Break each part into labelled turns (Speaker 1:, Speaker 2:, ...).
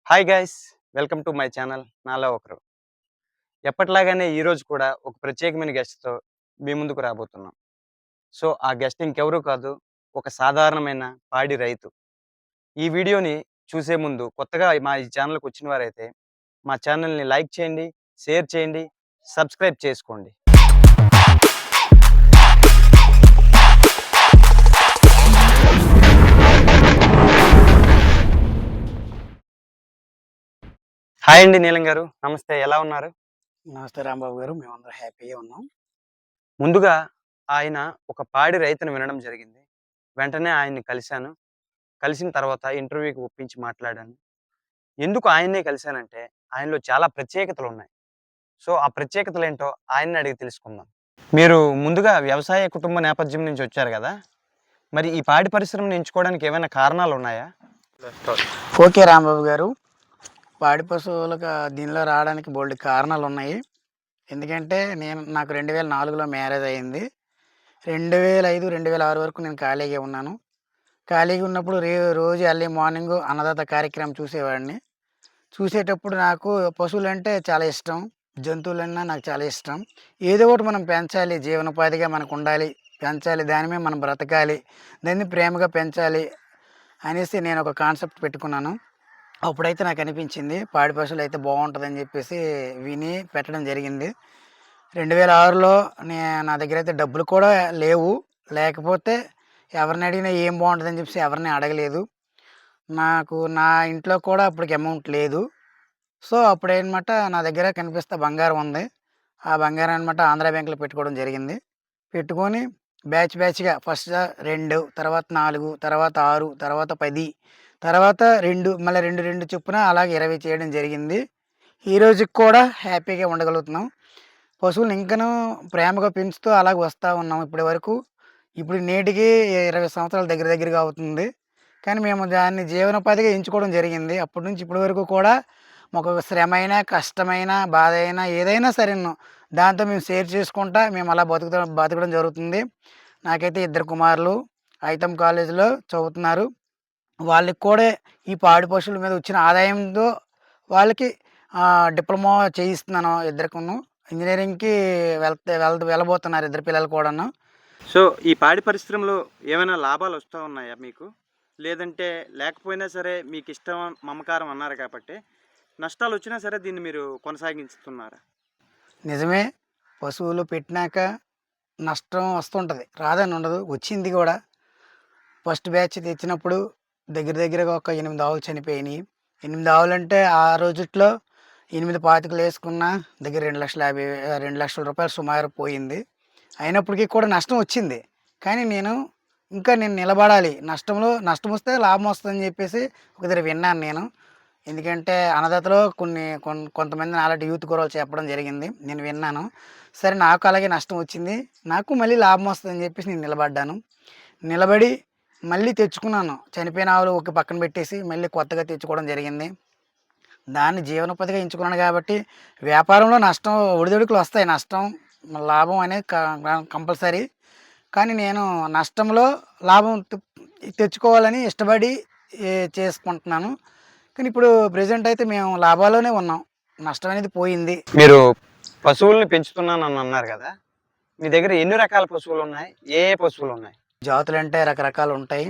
Speaker 1: Hi guys, welcome to my channel నాలో ఒకరు. ఎప్పటిలాగానే ఈరోజు కూడా ఒక ప్రత్యేకమైన గెస్ట్తో మీ ముందుకు రాబోతున్నాం. సో ఆ గెస్ట్ ఇంకెవరూ కాదు, ఒక సాధారణమైన పాడి రైతు. ఈ వీడియోని చూసే ముందు కొత్తగా మా ఈ ఛానల్కి వచ్చిన వారైతే మా ఛానల్ని లైక్ చేయండి, షేర్ చేయండి, సబ్స్క్రైబ్ చేసుకోండి. హాయ్ అండి నీలం గారు, నమస్తే, ఎలా ఉన్నారు?
Speaker 2: నమస్తే రాంబాబు గారు. మేమందరం హ్యాపీగా ఉన్నాం.
Speaker 1: ముందుగా ఆయన ఒక పాడి రైతును వినడం జరిగింది. వెంటనే ఆయన్ని కలిశాను. కలిసిన తర్వాత ఇంటర్వ్యూకి ఒప్పించి మాట్లాడాను. ఎందుకు ఆయన్నే కలిశానంటే, ఆయనలో చాలా ప్రత్యేకతలున్నాయి. సో, ఆ ప్రత్యేకతలేంటో ఆయన్ని అడిగి తెలుసుకుందాం. మీరు ముందుగా వ్యవసాయ కుటుంబ నేపథ్యం నుంచి వచ్చారు గదా! మరి ఈ పాడి పరిశ్రమను ఎంచుకోవడానికి ఏమైనా కారణాలున్నాయా?
Speaker 2: ఓకే రాంబాబు గారు. పాడి పశువులకు దీనిలో రావడానికి బోలెడు కారణాలున్నాయి. ఎందుకంటే నాకు 2004లో మ్యారేజ్ అయింది. 2005, 2006 వరకు నేను ఖాళీగా ఉన్నాను. ఖాళీగా ఉన్నప్పుడు రోజు ఎర్లీ మార్నింగ్ అన్నదాత కార్యక్రమం చూసేవాడిని. చూసేటప్పుడు నాకు పశువులంటే చాలా ఇష్టం. జంతువులన్నా నాకు చాలా ఇష్టం. ఏదో ఒకటి మనం పెంచాలి, జీవనోపాధిగా మనకుండాలి, పెంచాలి, దాని మీద మనం బ్రతకాలి, దాన్ని ప్రేమగా పెంచాలి అనేసి నేను ఒక కాన్సెప్ట్ పెట్టుకున్నాను. అప్పుడైతే నాకు అనిపించింది పాడి పశువులు అయితే బాగుంటుందని చెప్పేసి విని పెట్టడం జరిగింది. 2006లో నా దగ్గర అయితే డబ్బులు కూడా లేవు. లేకపోతే ఎవరిని అడిగినా ఏం బాగుంటుందని చెప్పేసి ఎవరిని అడగలేదు. నాకు నా ఇంట్లో కూడా అప్పటికి అమౌంట్ లేదు. సో అప్పుడేనమాట నా దగ్గర కనిపిస్తే బంగారం ఉంది. ఆ బంగారం అనమాట ఆంధ్రా బ్యాంక్లో పెట్టుకోవడం జరిగింది. పెట్టుకొని బ్యాచ్‌గా ఫస్ట్ 2, తర్వాత 4, తర్వాత 6, తర్వాత 10, తర్వాత 2, మళ్ళీ 2, 2 చొప్పున అలాగే 20 చేయడం జరిగింది. ఈ రోజుకి కూడా హ్యాపీగా ఉండగలుగుతున్నాం. పశువులను ఇంకనూ ప్రేమగా పెంచుతూ అలాగ వస్తూ ఉన్నాం ఇప్పటి వరకు. ఇప్పుడు నేటికి 20 సంవత్సరాలు దగ్గరగా అవుతుంది. కానీ మేము దాన్ని జీవనోపాధిగా ఎంచుకోవడం జరిగింది. అప్పటి నుంచి ఇప్పటి వరకు కూడా మాకు శ్రమైన, కష్టమైన, బాధ అయినా ఏదైనా సరేను దాంతో మేము షేర్ చేసుకుంటా మేము అలా బతకడం జరుగుతుంది. నాకైతే 2 కుమారులు ఐతం కాలేజీలో చదువుతున్నారు. వాళ్ళకి కూడా ఈ పాడి పశువుల మీద వచ్చిన ఆదాయంతో వాళ్ళకి డిప్లొమా చేయిస్తున్నాను. ఇద్దరికిను ఇంజినీరింగ్‌కి వెళ్ళబోతున్నారు ఇద్దరు పిల్లలు కూడాను.
Speaker 1: సో, ఈ పాడి పరిశ్రమలో ఏమైనా లాభాలొస్తా ఉన్నాయా మీకు? లేదంటే లేకపోయినా సరే మీకిష్టం, మమకారం అన్నారు కాబట్టి, నష్టాలొచ్చినా సరే దీన్ని మీరు కొనసాగిస్తున్నారా?
Speaker 2: నిజమే. పశువులు పెట్టినాక నష్టం వస్తుంటది. రాదని ఉండదు. వచ్చింది కూడా. ఫస్ట్ బ్యాచ్ తెచ్చినప్పుడు దగ్గరగా ఒక 8 ఆవులు చనిపోయినాయి. 8 ఆవులంటే ఆ రోజుట్లో 8 పాతికలు వేసుకున్నా దగ్గర 2,50,000 రూపాయలు సుమారు పోయింది. అయినప్పటికీ కూడా నష్టం వచ్చింది. కానీ నేను నిలబడాలి. నష్టం వస్తే లాభం వస్తుందని చెప్పేసి ఒక దగ్గర విన్నాను నేను. ఎందుకంటే అన్నదాతలో కొంతమంది నాలాంటి యూత్ కుర్రోళ్ళు చెప్పడం జరిగింది. నేను విన్నాను. సరే నాకు అలాగే నష్టం వచ్చింది. నాకు మళ్ళీ లాభం వస్తుందని చెప్పేసి నేను నిలబడ్డాను. నిలబడి మళ్ళీ తెచ్చుకున్నాను. చనిపోయిన ఆవులు ఒక పక్కన పెట్టేసి మళ్ళీ కొత్తగా తెచ్చుకోవడం జరిగింది. దాన్ని జీవనోపాధిగా ఎంచుకున్నాను కాబట్టి వ్యాపారంలో నష్టం ఒడిదుడుకులు వస్తాయి. నష్టం, లాభం అనేది కంపల్సరీ. కానీ నేను నష్టంలో లాభం తెచ్చుకోవాలని ఇష్టపడి చేసుకుంటున్నాను. కానీ ఇప్పుడు ప్రెజెంట్ అయితే మేము లాభాల్లోనే ఉన్నాం. నష్టం అనేది పోయింది.
Speaker 1: మీరు పశువుల్ని పెంచుతున్నానని అన్నారు కదా! మీ దగ్గర ఎన్ని రకాల పశువులున్నాయి? ఏ పశువులున్నాయి?
Speaker 2: జాతులంటే రకరకాలు ఉంటాయి.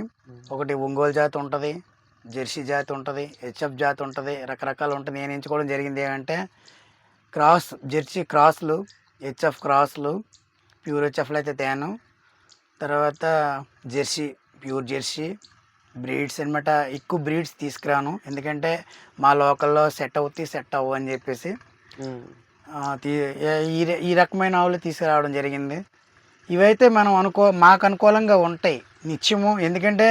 Speaker 2: ఒకటి ఒంగోలు జాతి ఉంటుంది, జెర్సీ జాతి ఉంటుంది, హెచ్ఎఫ్ జాతి ఉంటుంది, రకరకాలు ఉంటుంది. నేను ఎంచుకోవడం జరిగింది ఏమంటే జెర్సీ క్రాస్లు, హెచ్ఎఫ్ క్రాస్లు, ప్యూర్ హెచ్ఎఫ్లు అయితే తేను. తర్వాత జెర్సీ, ప్యూర్ జెర్సీ బ్రీడ్స్ అనమాట. ఎక్కువ బ్రీడ్స్ తీసుకురాను. ఎందుకంటే మా లోకల్లో సెట్ అవ్వు అని చెప్పేసి ఈ రకమైన ఆవులు తీసుకురావడం జరిగింది. ఇవైతే మాకు అనుకూలంగా ఉంటాయి నిత్యము. ఎందుకంటే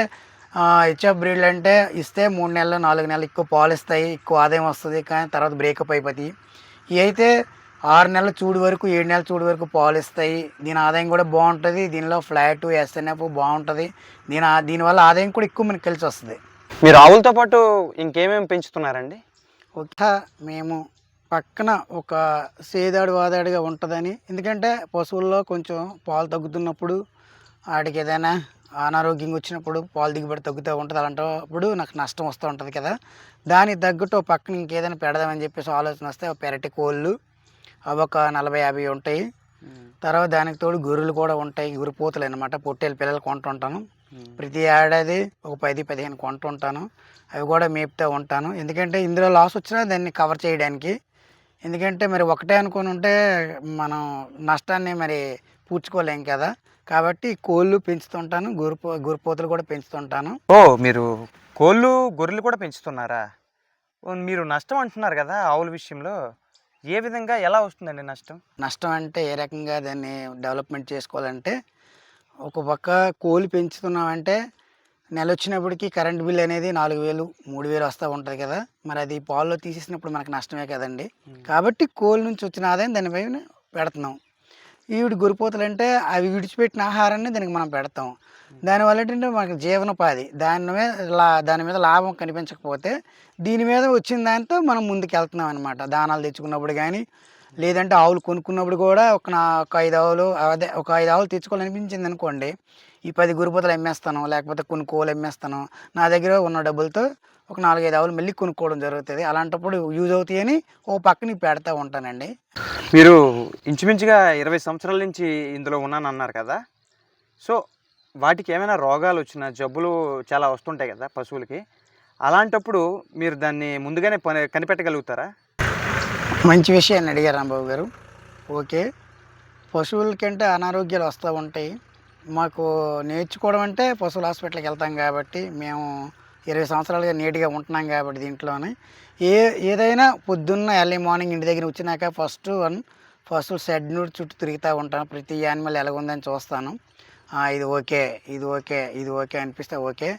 Speaker 2: హెచ్ఎఫ్ బ్రీడ్లు అంటే ఇస్తే 3 నెలలు 4 నెలలు ఎక్కువ పాలు ఇస్తాయి, ఎక్కువ ఆదాయం వస్తుంది. కానీ తర్వాత బ్రేకప్ అయిపోతాయి. ఇవి అయితే 6 నెలల చూడు వరకు 7 నెలల చూడు వరకు పాలు ఇస్తాయి. దీని ఆదాయం కూడా బాగుంటుంది. దీనిలో ఫ్లాట్, ఎస్ఎన్ఎఫ్ బాగుంటుంది. దీనివల్ల ఆదాయం కూడా ఎక్కువ మనకి కలిసి వస్తుంది.
Speaker 1: మీరు ఆవులతో పాటు ఇంకేమేమి పెంచుతున్నారండి?
Speaker 2: మేము పక్కన ఒక సేదాడు వాదాడుగా ఉంటుందని. ఎందుకంటే పశువుల్లో కొంచెం పాలు తగ్గుతున్నప్పుడు వాటికి ఏదైనా అనారోగ్యంగా వచ్చినప్పుడు పాలు దిగుబడి తగ్గుతూ ఉంటుంది. అలాంటప్పుడు నాకు నష్టం వస్తూ ఉంటుంది కదా! దానికి తగ్గట్టు ఓ పక్కన ఇంకేదైనా పెడదామని చెప్పేసి ఆలోచన వస్తే పెరటి కోళ్ళు అవి ఒక 40, 50 ఉంటాయి. తర్వాత దానికి తోడు గొర్రెలు కూడా ఉంటాయి. గొర్రెపోతులు అనమాట. పొట్టేలు పిల్లలు కొంటుంటాను. ప్రతి ఏడాది ఒక 10, 15 కొంటుంటాను. అవి కూడా మేపుతూ ఉంటాను. ఎందుకంటే ఇందులో లాస్ వచ్చినా దాన్ని కవర్ చేయడానికి. ఎందుకంటే మరి ఒకటే అనుకుని ఉంటే మనం నష్టాన్ని మరి పూడ్చుకోలేం కదా! కాబట్టి కోళ్ళు పెంచుతుంటాను. గొర్రెపోతులు కూడా పెంచుతుంటాను.
Speaker 1: ఓ మీరు కోళ్ళు గొర్రెలు కూడా పెంచుతున్నారా? ఓ, మీరు నష్టం అంటున్నారు కదా ఆవుల విషయంలో. ఏ విధంగా ఎలా వస్తుందండి నష్టం?
Speaker 2: నష్టం అంటే ఏ రకంగా దాన్ని డెవలప్మెంట్ చేసుకోవాలంటే ఒక పక్క కోళ్ళు పెంచుతున్నామంటే నెలొచ్చినప్పటికి కరెంట్ బిల్ అనేది 4000, 3000 వస్తూ ఉంటుంది కదా! మరి అది పాల్లో తీసేసినప్పుడు మనకు నష్టమే కదండీ! కాబట్టి కోళ్ళ నుంచి వచ్చిన ఆదాయం దానిపైన పెడుతున్నాం. ఈవిడ గొర్రెపోతులంటే అవి విడిచిపెట్టిన ఆహారాన్ని దానికి మనం పెడతాం. దానివల్ల ఏంటంటే మనకు జీవనోపాధి. దాని మీద లాభం కనిపించకపోతే దీని మీద వచ్చిన దాంతో మనం ముందుకెళ్తున్నాం అనమాట. దానాలు తెచ్చుకున్నప్పుడు గానీ, లేదంటే ఆవులు కొనుక్కున్నప్పుడు కూడా ఒక 5 ఆవులు ఒక 5 ఆవులు తెచ్చుకోవాలనిపించిందనుకోండి, ఈ 10 గొర్రెపోతులు అమ్మేస్తాను. లేకపోతే కొన్ని కోళ్ళు అమ్మేస్తాను. నా దగ్గర ఉన్న డబ్బులతో ఒక 4, 5 ఆవులు మళ్ళీ కొనుక్కోవడం జరుగుతది. అలాంటప్పుడు యూజ్ అవుతాయని ఓ పక్కన ఇవి పెడతా ఉంటానండి.
Speaker 1: మీరు ఇంచుమించుగా 20 సంవత్సరాల నుంచి ఇందులో ఉన్నానన్నారు కదా! సో, వాటికి ఏమైనా రోగాలు వచ్చినా, జబ్బులు చాలా వస్తుంటాయి కదా పశువులకి. అలాంటప్పుడు మీరు దాన్ని ముందుగానే కనిపెట్టగలుగుతారా?
Speaker 2: మంచి విషయాన్ని అడిగారు రాంబాబు గారు. ఓకే. పశువులకంటే అనారోగ్యాలు వస్తూ ఉంటాయి. మాకు నేర్చుకోవడం అంటే పశువుల హాస్పిటల్‌కి వెళ్తాం కాబట్టి, మేము 20 సంవత్సరాలుగా నీట్‌గా ఉంటున్నాం కాబట్టి దీంట్లోనే. ఏ ఏదైనా పొద్దున్న ఎర్లీ మార్నింగ్ ఇంటి దగ్గర వచ్చినాక ఫస్ట్ షెడ్ చుట్టూ తిరుగుతూ ఉంటాను. ప్రతి యానిమల్ ఎలాగుందని చూస్తాను. ఇది ఓకే, ఇది ఓకే, ఇది ఓకే అనిపిస్తే ఓకే.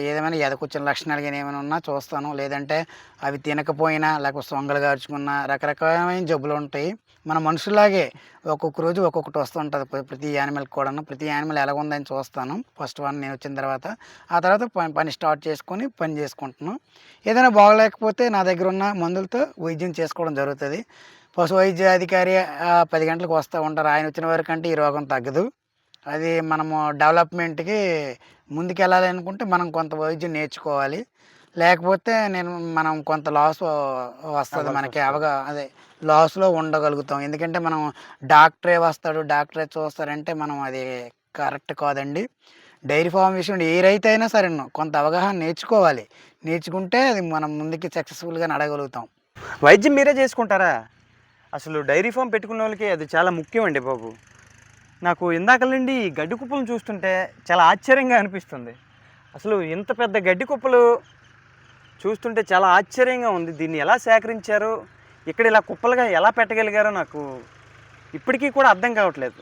Speaker 2: ఏదేమైనా ఎదకొచ్చిన లక్షణాలు గాని ఏమైనా ఉన్నా చూస్తాను. లేదంటే అవి తినకపోయినా లేకపోతే సొంగలు గార్చుకున్న రకరకాలమైన జబ్బులుంటాయి. మన మనుషుల్లాగే ఒక్కొక్క రోజు ఒక్కొక్కటి వస్తుంటది. ప్రతి యానిమల్‌కి కూడాను. ప్రతి యానిమల్ ఎలాగుందని చూస్తాను. ఫస్ట్ వన్ నేనొచ్చిన తర్వాత. ఆ తర్వాత పని స్టార్ట్ చేసుకొని పని చేసుకుంటున్నాం. ఏదైనా బాగోలేకపోతే నా దగ్గరున్న మందులతో వైద్యం చేసుకోవడం జరుగుతది. పశు వైద్య అధికారి 10 గంటలకు వస్తా ఉంటారు. ఆయనొచ్చిన వరకంటే ఈ రోగం తగ్గదు. అది మనము డెవలప్‌మెంట్‌కి ముందుకెళ్ళాలి అనుకుంటే మనం కొంత వైద్యం నేర్చుకోవాలి. లేకపోతే మనం కొంత లాస్ వస్తది మనకి.
Speaker 1: అవ్వాల్సొస్తది.
Speaker 2: అదే లాస్‌లో ఉండగలుగుతాం. ఎందుకంటే మనం డాక్టరే వస్తాడు, డాక్టరే చూస్తారంటే మనం అది కరెక్ట్ కాదండి. డైరీ ఫార్మ్ విషయంలో ఏ రైతైనా సరేను కొంత అవగాహన నేర్చుకోవాలి. నేర్చుకుంటే అది మనం ముందుకి సక్సెస్‌ఫుల్‌గా నడవగలుగుతాం.
Speaker 1: వైద్యం మీరే చేసుకుంటారా? అసలు డైరీ ఫార్మ్ పెట్టుకున్నోళ్ళకి అది చాలా ముఖ్యమండి బాబు. నాకు ఇందాకల నుండి ఈ గడ్డి కుప్పలను చూస్తుంటే చాలా ఆశ్చర్యంగా అనిపిస్తుంది. అసలు ఇంత పెద్ద గడ్డి కుప్పలు చూస్తుంటే చాలా ఆశ్చర్యంగా ఉంది. దీన్ని ఎలా సేకరించారో, ఇక్కడ ఇలా కుప్పలుగా ఎలా పెట్టగలిగారో నాకు ఇప్పటికీ కూడా అర్థం కావట్లేదు.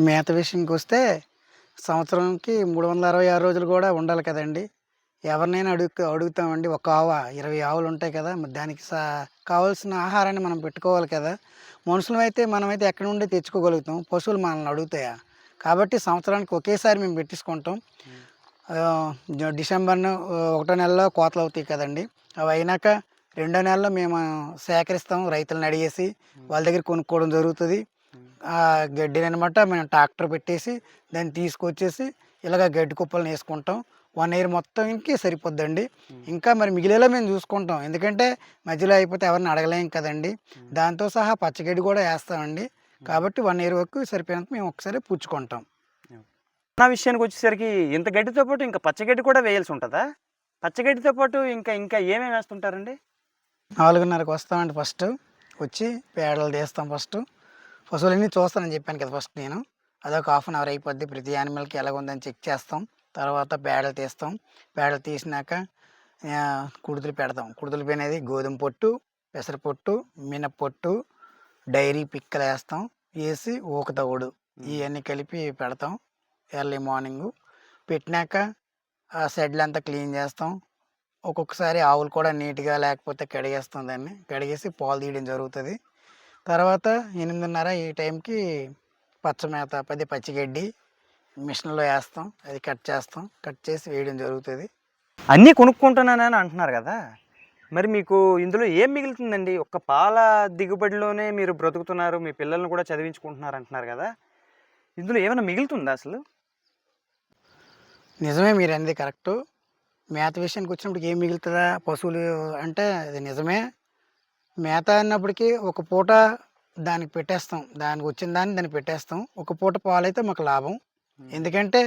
Speaker 2: మేత విషయంకొస్తే సంవత్సరానికి 366 రోజులు గూడా ఉండాలి కదండీ! ఎవరినైనా అడుగుతామండి. ఒక 20 ఆవులుంటాయి కదా! మరి దానికి కావాల్సిన ఆహారాన్ని మనం పెట్టుకోవాలి కదా! మనుషులమైతే మనమైతే ఎక్కడి నుండి తెచ్చుకోగలుగుతాం. పశువులు మనల్ని అడుగుతాయా? కాబట్టి సంవత్సరానికి ఒకేసారి మేము పెట్టేసుకుంటాం. డిసెంబర్‌ను ఒకటో నెలలో కోతలవుతాయి కదండీ! అవయినాక రెండో నెలలో మేము సేకరిస్తాం రైతులని అడిగేసి. వాళ్ళ దగ్గర కొనుక్కోవడం జరుగుతది. గడ్డిననమాట మేము ట్రాక్టర్ పెట్టేసి దాన్ని తీసుకొచ్చేసి ఇలాగ గడ్డి కుప్పలను వేసుకుంటాం. 1 ఇయర్ మొత్తానికి సరిపోద్దండి. ఇంకా మరి మిగిలేలా మేము చూసుకుంటాం. ఎందుకంటే మధ్యలో అయిపోతే ఎవరిని అడగలేం కదండీ! దాంతో సహా పచ్చగడ్డి కూడా ఏస్తామండి. కాబట్టి 1 ఇయర్ వరకు సరిపోయినంత మేము ఒకసారి పుచ్చుకుంటాం.
Speaker 1: నా విషయానికొచ్చేసరికి ఇంత గడ్డితో పాటు ఇంకా పచ్చగడ్డి కూడా వేయాల్సి ఉంటదా? పచ్చగడ్డితో పాటు ఇంకా ఇంకా ఏమేమి వేస్తుంటారండి?
Speaker 2: 4:30కి వస్తామండి ఫస్టు. వచ్చి పేడలు తీస్తాం ఫస్టు. పశువులన్నీ చూస్తానని చెప్పాను కదా ఫస్ట్ నేను. అదొక హాఫ్ అన్ అవర్ అయిపోద్ది. ప్రతి యానిమల్‌కి ఎలాగుందని చెక్ చేస్తాం. తర్వాత పేడలు తీస్తాం. పేడలు తీసినాక కుడుతులు పెడతాం. కుడుతులు పోయినది గోధుమ పొట్టు, పెసరపొట్టు, మినప్పొట్టు, డైరీ పిక్కలేస్తాం. ఏసి ఊకతవుడు ఇయన్నీ కలిపి పెడతాం. Early morning. పెట్టినాక ఆ షెడ్లంతా క్లీన్ చేస్తాం. ఒక్కొక్కసారి ఆవులు కూడా నీట్‌గా లేకపోతే కడిగేస్తాం దాన్ని. కడిగేసి పాలు తీయడం జరుగుతది. తర్వాత 8:30 ఈ టైంకి పచ్చమేత పచ్చిగడ్డి మిషన్‌లో ఏస్తాం. అది కట్ చేస్తాం. కట్ చేసి వేయడం జరుగుతది.
Speaker 1: అన్నీ కొనుక్కుంటున్నానని అంటున్నారు గదా! మరి మీకు ఇందులో ఏం మిగులుతుందండి? ఒక్క పాల దిగుబడిలోనే మీరు బ్రతుకుతున్నారు. మీ పిల్లల్ని కూడా చదివించుకుంటున్నారు అంటున్నారు గదా! ఇందులో ఏమైనా మిగులుతుందా అసలు?
Speaker 2: నిజమే మీరన్నది కరెక్టు. మేత విషయానికి వచ్చినప్పటికి ఏం మిగులుతదా పశువులు అంటే అది నిజమే. మేత అన్నప్పటికి ఒక పూట దానికి పెట్టేస్తాం. దానికి వచ్చిన దాన్ని దానికి పెట్టేస్తాం. ఒక పూట పాలైతే మాకు లాభం. ఎందుకంటే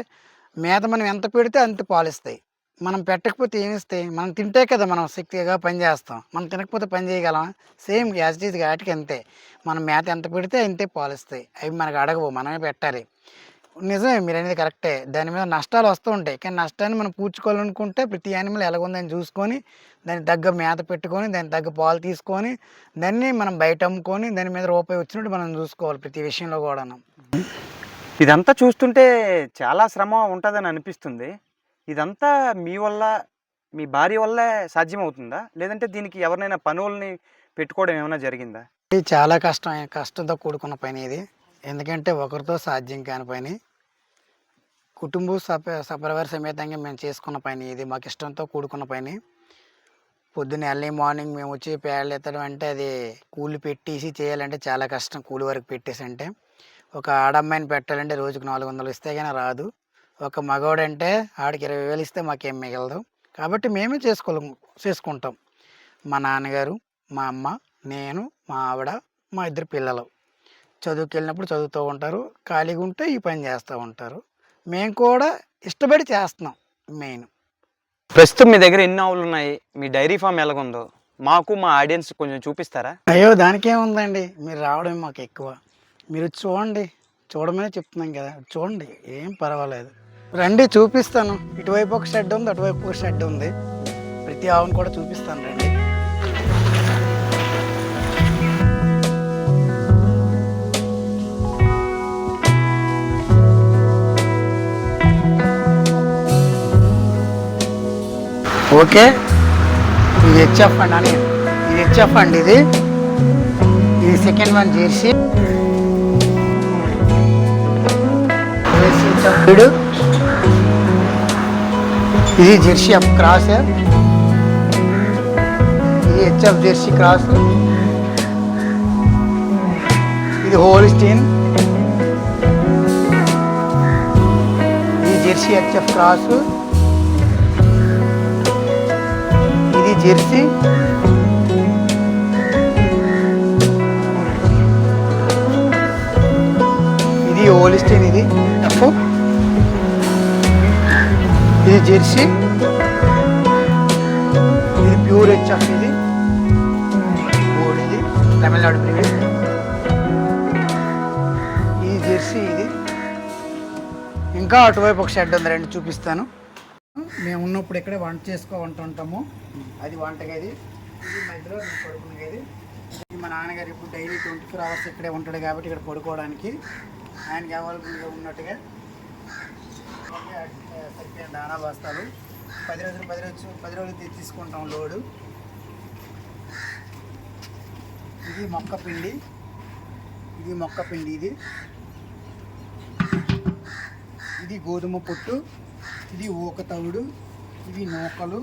Speaker 2: మేత మనం ఎంత పెడితే అంత పాలిస్తాయి. మనం పెట్టకపోతే ఏమిస్తాయి? మనం తింటే కదా మనం శక్తిగా పని చేస్తాం. మనం తినకపోతే పని చేయగలమా? సేమ్ యాజ్ ఇట్ ఈజ్‌గా ఆటికి అంతే. మనం మేత ఎంత పెడితే అంతే పాలిస్తాయి. అవి మనకు అడగవు. మనమే పెట్టాలి. నిజమే మీరనేది కరెక్టే. దాని మీద నష్టాలు వస్తూ ఉంటాయి. కానీ నష్టాన్ని మనం పూడ్చుకోవాలనుకుంటే ప్రతి యానిమల్ ఎలాగుందని చూసుకొని, దానికి తగ్గ మేత పెట్టుకొని, దానికి తగ్గ పాలు తీసుకొని, దాన్ని మనం బయట అమ్ముకొని, దాని మీద రూపాయి వచ్చినట్టు మనం చూసుకోవాలి ప్రతి విషయంలో కూడాను.
Speaker 1: ఇదంతా చూస్తుంటే చాలా శ్రమ ఉంటదని అనిపిస్తుంది. ఇదంతా మీ వల్ల, మీ భార్య వల్లే సాధ్యమవుతుందా? లేదంటే దీనికి ఎవరినైనా పనోళ్ళని పెట్టుకోవడం ఏమైనా జరిగిందా?
Speaker 2: ఇది చాలా కష్టంతో కూడుకున్న పని ఇది. ఎందుకంటే ఒకరితో సాధ్యం కాని పని. కుటుంబ సపరివార సమేతంగా మేము చేసుకున్న పని ఇది. మాకు ఇష్టంతో కూడుకున్న పని. పొద్దున్న ఎర్లీ మార్నింగ్ మేము వచ్చి పేడలు ఎత్తడం అంటే అది కూలి పెట్టేసి చేయాలంటే చాలా కష్టం. కూలి వరకు పెట్టేసి అంటే ఒక ఆడమ్మాయిని పెట్టాలంటే రోజుకు 400 ఇస్తే కానీ రాదు. ఒక మగవాడంటే ఆడికి 20,000 ఇస్తే మాకేం మిగలదు. కాబట్టి మేమే చేసుకుంటాం. మా నాన్నగారు, మా అమ్మ, నేను, మా ఆవిడ, మా 2 పిల్లలు. చదువుకెళ్ళినప్పుడు చదువుతూ ఉంటారు. ఖాళీగా ఉంటే ఈ పని చేస్తూ ఉంటారు. మేము కూడా ఇష్టపడి చేస్తున్నాం మెయిన్.
Speaker 1: ప్రస్తుతం మీ దగ్గర ఎన్ని ఆవులున్నాయి? మీ డైరీ ఫార్మ్ ఎలాగుందో మాకు, మా ఆడియన్స్ కొంచెం చూపిస్తారా?
Speaker 2: అయ్యో! దానికేముందండి. మీరు రావడమే మాకు ఎక్కువ. మీరు చూడండి. చూడమనే చెప్తున్నాం కదా! చూడండి ఏం పర్వాలేదు. రండి చూపిస్తాను. ఇటువైపు ఒక షెడ్ ఉంది. అటువైపు ఒక షెడ్ ఉంది. ప్రతి ఆవును కూడా చూపిస్తాను రండి. ఓకే. ఇది హెచ్ఎఫ్ అండి. ఇది హెచ్ఎఫ్ అండి ఇది. ఇది సెకండ్ వన్ జెర్సీ. ఇది జెర్సీ ఎఫ్ క్రాస్. ఇది హెచ్ఎఫ్ జెర్సీ క్రాస్. ఇది హోల్స్టీన్. ఇది జెర్సీ హెచ్ఎఫ్ క్రాస్. ఇది జెర్సీ. ఇది హోల్స్టీన్. ఇది ఎఫ్. ఇది జెర్సీ. ఇది ప్యూర్ హెచ్ఎఫ్. ఇది గోల్డ్. ఇది తమిళనాడు బ్రీడ్. ఇది జెర్సీ. ఇది ఇంకా అటువైపు ఒక షెడ్ ఉంది. రెండు చూపిస్తాను. మేము ఉన్నప్పుడు ఇక్కడే వంట చేసుకుంటుంటాము. అది వంటగది. ఇది మధ్యలో మేము పడుకునే గది. ఇది మా నాన్నగారు ఇప్పుడు డైలీ 24 hours ఇక్కడే ఉంటాడు కాబట్టి ఇక్కడ పడుకోవడానికి ఆయనకి అవైలబుల్గా ఉన్నట్టుగా సరిపోయిన దానా బస్తాలు 10 రోజులు తీసుకుంటాం లోడు. ఇది మొక్క పిండి. ఇది గోధుమ పొట్టు. ఇది ఊక తవుడు. ఇది నూకలు.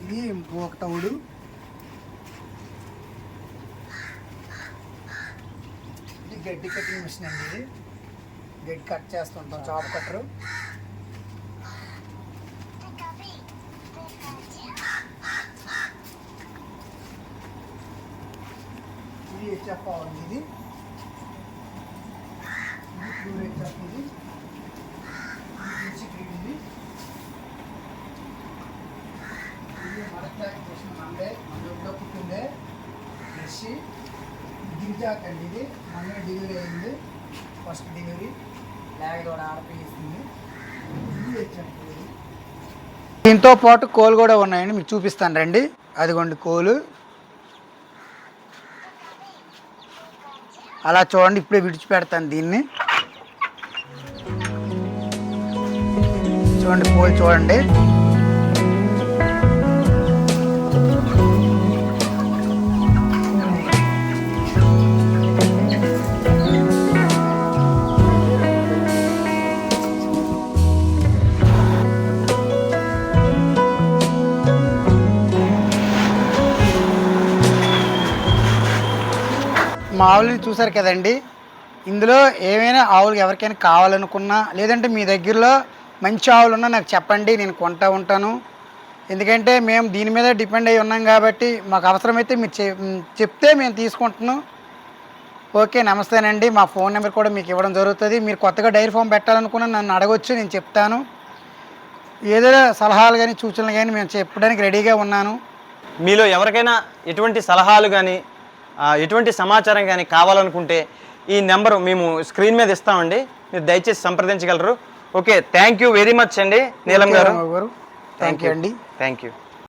Speaker 2: ఇది ఊక తవుడు. ఇది గడ్డి కట్టింగ్ మిషన్ అండి. ఇది గడ్డి కట్ చేస్తుంటాం చాప్ కట్టరు. ఇది హెచ్ఎఫ్ అవ్వండి. ఇది ప్యూర్ హెచ్ఎఫ్. ఇది మన పుట్టిందే ఫ్రెష్ గిరిజాక్ అండి. ఇది మొన్న డెలివరీ అయింది. ఫస్ట్ డెలివరీ లాగా ఆడపిస్తుంది. దీంతో పాటు కోళ్ళు కూడా ఉన్నాయండి. మీకు చూపిస్తాను రండి. అదిగోండి కోళ్ళు. అలా చూడండి. ఇప్పుడే విడిచిపెడతాను దీన్ని. చూడండి కోళ్ళు చూడండి. మా ఆవులని చూసారు కదండి. ఇందులో ఏమైనా ఆవులు ఎవరికైనా కావాలనుకున్నా లేదంటే మీ దగ్గరలో మంచి ఆవులు ఉన్నా నాకు చెప్పండి, నేను కొంటా ఉంటాను. ఎందుకంటే మేము దీని మీద డిపెండ్ అయ్యి ఉన్నాం కాబట్టి మాకు అవసరమైతే మీరు చెప్తే మేము తీసుకుంటున్నాం. ఓకే, నమస్తేనండి. మా ఫోన్ నెంబర్ కూడా మీకు ఇవ్వడం జరుగుతుంది. మీరు కొత్తగా డైరీ ఫామ్ పెట్టాలనుకున్నా నన్ను అడగొచ్చు, నేను చెప్తాను. ఏదైనా సలహాలు కానీ సూచనలు కానీ మేము చెప్పడానికి రెడీగా ఉన్నాను.
Speaker 1: మీలో ఎవరికైనా ఎటువంటి సలహాలు కానీ ఎటువంటి సమాచారం కానీ కావాలనుకుంటే ఈ నెంబరు మేము స్క్రీన్ మీద ఇస్తామండి, మీరు దయచేసి సంప్రదించగలరు. Okay, thank you very much అండి నీలం గారు.
Speaker 2: థ్యాంక్ యూ అండి.
Speaker 1: Thank you.